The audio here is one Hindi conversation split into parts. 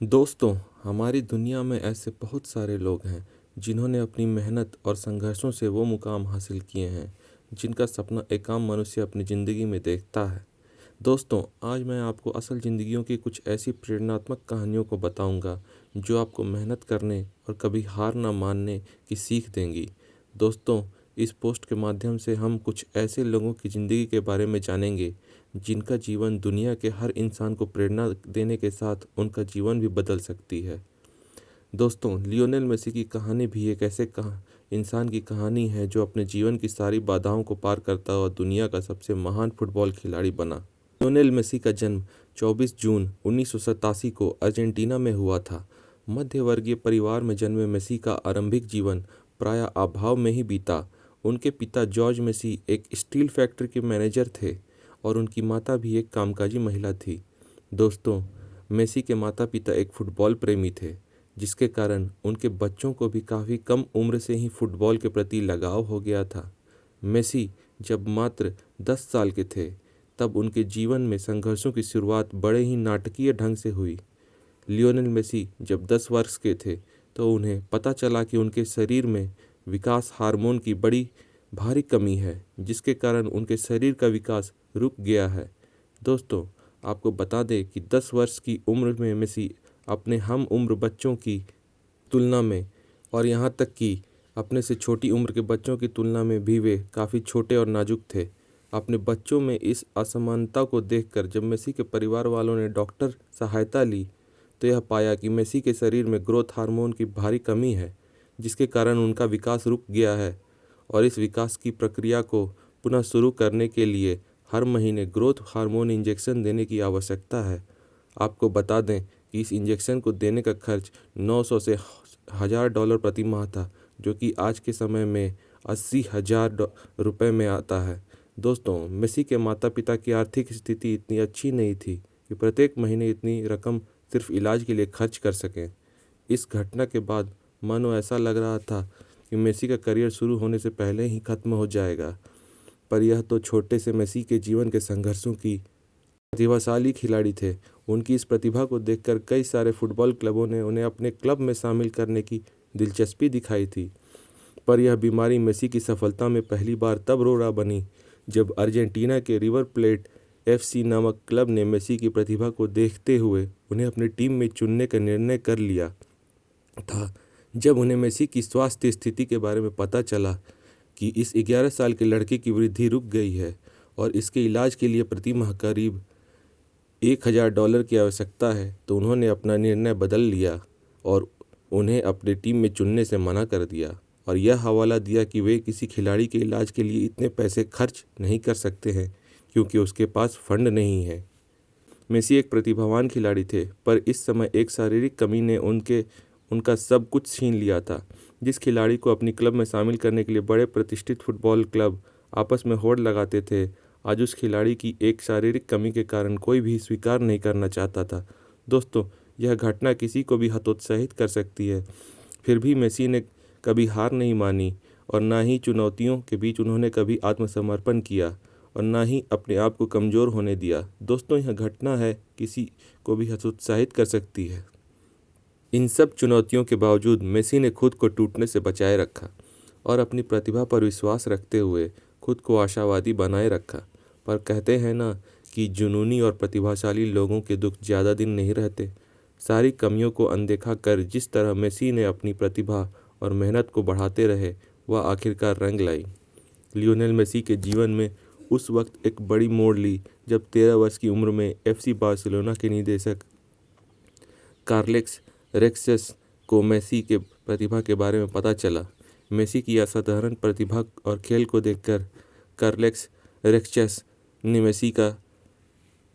दोस्तों, हमारी दुनिया में ऐसे बहुत सारे लोग हैं जिन्होंने अपनी मेहनत और संघर्षों से वो मुकाम हासिल किए हैं जिनका सपना एक आम मनुष्य अपनी ज़िंदगी में देखता है। दोस्तों, आज मैं आपको असल ज़िंदगियों की कुछ ऐसी प्रेरणात्मक कहानियों को बताऊंगा जो आपको मेहनत करने और कभी हार ना मानने की सीख देंगी। दोस्तों, इस पोस्ट के माध्यम से हम कुछ ऐसे लोगों की ज़िंदगी के बारे में जानेंगे जिनका जीवन दुनिया के हर इंसान को प्रेरणा देने के साथ उनका जीवन भी बदल सकती है। दोस्तों, लियोनेल मेसी की कहानी भी एक ऐसे इंसान की कहानी है जो अपने जीवन की सारी बाधाओं को पार करता हुआ दुनिया का सबसे महान फुटबॉल खिलाड़ी बना। लियोनेल मेसी का जन्म 24 जून 1987 को अर्जेंटीना में हुआ था। मध्य वर्गीय परिवार में जन्मे मेसी का आरंभिक जीवन प्रायः अभाव में ही बीता। उनके पिता जॉर्ज मेसी एक स्टील फैक्ट्री के मैनेजर थे और उनकी माता भी एक कामकाजी महिला थी। दोस्तों, मेसी के माता पिता एक फुटबॉल प्रेमी थे, जिसके कारण उनके बच्चों को भी काफ़ी कम उम्र से ही फुटबॉल के प्रति लगाव हो गया था। मेसी जब मात्र 10 साल के थे, तब उनके जीवन में संघर्षों की शुरुआत बड़े ही नाटकीय ढंग से हुई। लियोनेल मेसी जब 10 वर्ष के थे, तो उन्हें पता चला कि उनके शरीर में विकास हार्मोन की बड़ी भारी कमी है, जिसके कारण उनके शरीर का विकास रुक गया है। दोस्तों, आपको बता दें कि 10 वर्ष की उम्र में मेसी अपने हम उम्र बच्चों की तुलना में और यहाँ तक कि अपने से छोटी उम्र के बच्चों की तुलना में भी वे काफ़ी छोटे और नाजुक थे। अपने बच्चों में इस असमानता को देखकर जब मेसी के परिवार वालों ने डॉक्टर सहायता ली, तो यह पाया कि मेसी के शरीर में ग्रोथ हार्मोन की भारी कमी है, जिसके कारण उनका विकास रुक गया है और इस विकास की प्रक्रिया को पुनः शुरू करने के लिए हर महीने ग्रोथ हार्मोन इंजेक्शन देने की आवश्यकता है। आपको बता दें कि इस इंजेक्शन को देने का खर्च 900 से $1000 प्रति माह था, जो कि आज के समय में 80,000 रुपये में आता है। दोस्तों, मेसी के माता पिता की आर्थिक स्थिति इतनी अच्छी नहीं थी कि प्रत्येक महीने इतनी रकम सिर्फ इलाज के लिए खर्च कर सकें। इस घटना के बाद मानो ऐसा लग रहा था कि मेसी का करियर शुरू होने से पहले ही खत्म हो जाएगा, पर यह तो छोटे से मेसी के जीवन के संघर्षों की प्रतिभाशाली खिलाड़ी थे। उनकी इस प्रतिभा को देखकर कई सारे फुटबॉल क्लबों ने उन्हें अपने क्लब में शामिल करने की दिलचस्पी दिखाई थी, पर यह बीमारी मेसी की सफलता में पहली बार तब रोड़ा बनी जब अर्जेंटीना के रिवर प्लेट एफसी नामक क्लब ने मेसी की प्रतिभा को देखते हुए उन्हें अपनी टीम में चुनने का निर्णय कर लिया था। जब उन्हें मेसी की स्वास्थ्य स्थिति के बारे में पता चला कि इस 11 साल के लड़के की वृद्धि रुक गई है और इसके इलाज के लिए प्रति माह करीब $1000 की आवश्यकता है, तो उन्होंने अपना निर्णय बदल लिया और उन्हें अपनी टीम में चुनने से मना कर दिया और यह हवाला दिया कि वे किसी खिलाड़ी के इलाज के लिए इतने पैसे खर्च नहीं कर सकते हैं क्योंकि उसके पास फंड नहीं है। मेसी एक प्रतिभावान खिलाड़ी थे, पर इस समय एक शारीरिक कमी ने उनका सब कुछ छीन लिया था। जिस खिलाड़ी को अपनी क्लब में शामिल करने के लिए बड़े प्रतिष्ठित फुटबॉल क्लब आपस में होड़ लगाते थे, आज उस खिलाड़ी की एक शारीरिक कमी के कारण कोई भी स्वीकार नहीं करना चाहता था। दोस्तों, यह घटना किसी को भी हतोत्साहित कर सकती है, फिर भी मेसी ने कभी हार नहीं मानी और ना ही चुनौतियों के बीच उन्होंने कभी आत्मसमर्पण किया और ना ही अपने आप को कमज़ोर होने दिया। दोस्तों, यह घटना है किसी को भी हतोत्साहित कर सकती है। इन सब चुनौतियों के बावजूद मेसी ने खुद को टूटने से बचाए रखा और अपनी प्रतिभा पर विश्वास रखते हुए खुद को आशावादी बनाए रखा। पर कहते हैं ना कि जुनूनी और प्रतिभाशाली लोगों के दुख ज़्यादा दिन नहीं रहते। सारी कमियों को अनदेखा कर जिस तरह मेसी ने अपनी प्रतिभा और मेहनत को बढ़ाते रहे, वह आखिरकार रंग लाई। लियोनेल मेसी के जीवन में उस वक्त एक बड़ी मोड़ ली जब 13 वर्ष की उम्र में एफसी बार्सिलोना के निदेशक कार्लेस रेक्सस को मेसी के प्रतिभा के बारे में पता चला। मेसी की असाधारण प्रतिभा और खेल को देखकर कार्लेस रेक्सस ने मेसी का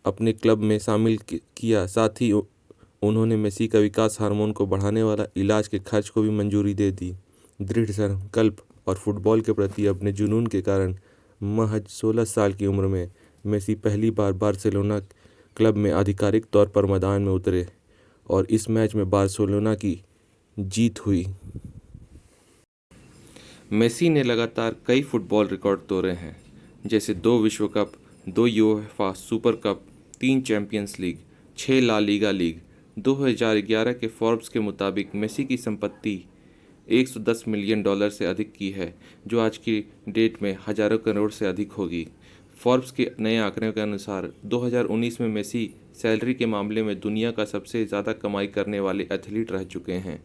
अपने क्लब में शामिल किया। साथ ही उन्होंने मेसी का विकास हार्मोन को बढ़ाने वाला इलाज के खर्च को भी मंजूरी दे दी। दृढ़ संकल्प और फुटबॉल के प्रति अपने जुनून के कारण महज 16 साल की उम्र में मेसी पहली बार बार्सिलोना क्लब में आधिकारिक तौर पर मैदान में उतरे और इस मैच में बार्सिलोना की जीत हुई। मेसी ने लगातार कई फुटबॉल रिकॉर्ड तोड़े हैं, जैसे 2 विश्व cup, 2 UEFA super cup, 3 champions league, 6 La Liga league, 2011 के फोर्ब्स के मुताबिक मेसी की संपत्ति 110 मिलियन डॉलर से अधिक की है, जो आज की डेट में हज़ारों करोड़ से अधिक होगी। फोर्ब्स के नए आंकड़े के अनुसार 2019 में मेसी सैलरी के मामले में दुनिया का सबसे ज़्यादा कमाई करने वाले एथलीट रह चुके हैं।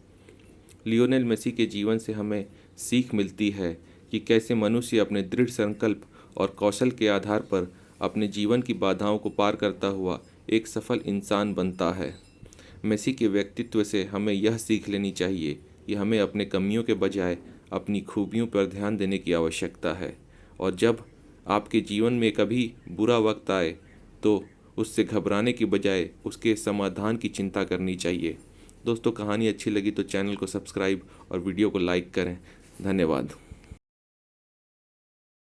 लियोनेल मेसी के जीवन से हमें सीख मिलती है कि कैसे मनुष्य अपने दृढ़ संकल्प और कौशल के आधार पर अपने जीवन की बाधाओं को पार करता हुआ एक सफल इंसान बनता है। मेसी के व्यक्तित्व से हमें यह सीख लेनी चाहिए कि हमें अपने कमियों के बजाय अपनी खूबियों पर ध्यान देने की आवश्यकता है, और जब आपके जीवन में कभी बुरा वक्त आए तो उससे घबराने की बजाय उसके समाधान की चिंता करनी चाहिए। दोस्तों, कहानी अच्छी लगी तो चैनल को सब्सक्राइब और वीडियो को लाइक करें। धन्यवाद।